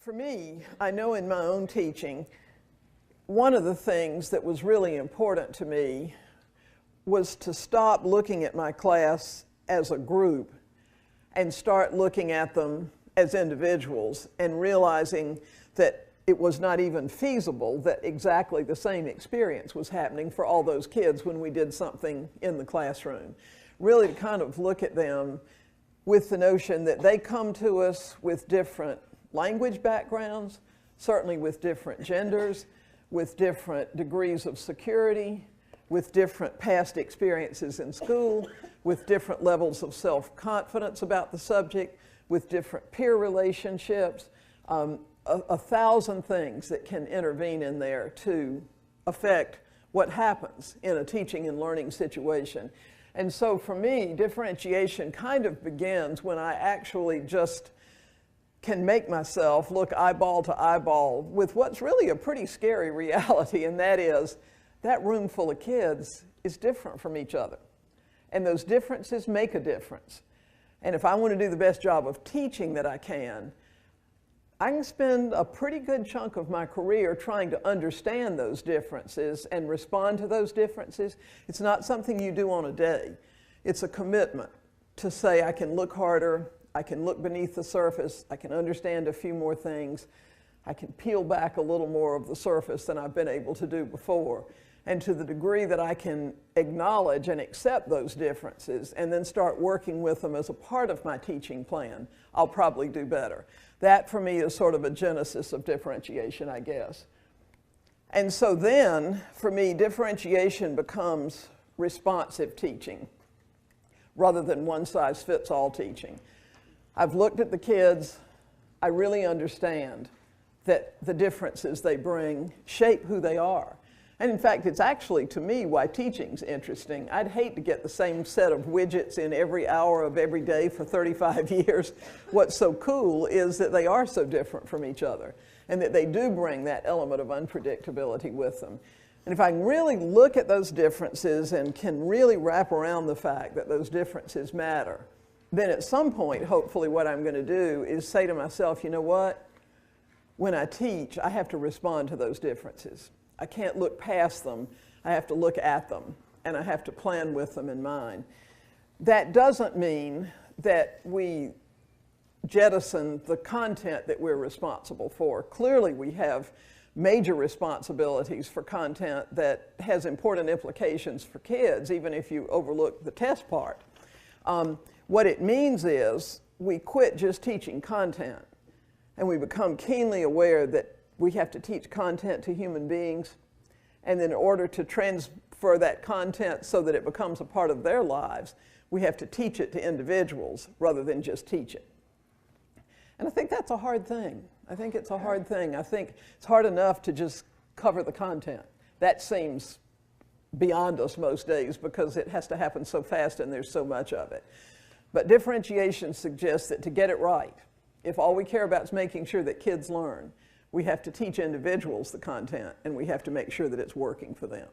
For me, I know in my own teaching, one of the things that was really important to me was to stop looking at my class as a group and start looking at them as individuals and realizing that it was not even feasible that exactly the same experience was happening for all those kids when we did something in the classroom. Really to kind of look at them with the notion that they come to us with different language backgrounds, certainly with different genders, with different degrees of security, with different past experiences in school, with different levels of self-confidence about the subject, with different peer relationships, a thousand things that can intervene in there to affect what happens in a teaching and learning situation. And so for me, differentiation kind of begins when I actually just can make myself look eyeball to eyeball with what's really a pretty scary reality, and that is that room full of kids is different from each other. And those differences make a difference. And if I want to do the best job of teaching that I can spend a pretty good chunk of my career trying to understand those differences and respond to those differences. It's not something you do on a day. It's a commitment to say I can look harder, I can look beneath the surface, I can understand a few more things, I can peel back a little more of the surface than I've been able to do before. And to the degree that I can acknowledge and accept those differences and then start working with them as a part of my teaching plan, I'll probably do better. That for me is sort of a genesis of differentiation, I guess. And so then, for me, differentiation becomes responsive teaching rather than one-size-fits-all teaching. I've looked at the kids, I really understand that the differences they bring shape who they are. And in fact, it's actually, to me, why teaching's interesting. I'd hate to get the same set of widgets in every hour of every day for 35 years. What's so cool is that they are so different from each other and that they do bring that element of unpredictability with them. And if I can really look at those differences and can really wrap around the fact that those differences matter, then at some point, hopefully, what I'm going to do is say to myself, you know what? When I teach, I have to respond to those differences. I can't look past them. I have to look at them, and I have to plan with them in mind. That doesn't mean that we jettison the content that we're responsible for. Clearly, we have major responsibilities for content that has important implications for kids, even if you overlook the test part. What it means is we quit just teaching content, and we become keenly aware that we have to teach content to human beings, and then in order to transfer that content so that it becomes a part of their lives, we have to teach it to individuals rather than just teach it. And I think that's a hard thing. I think it's a hard thing. I think it's hard enough to just cover the content. That seems beyond us most days because it has to happen so fast and there's so much of it. But differentiation suggests that to get it right, if all we care about is making sure that kids learn, we have to teach individuals the content, and we have to make sure that it's working for them.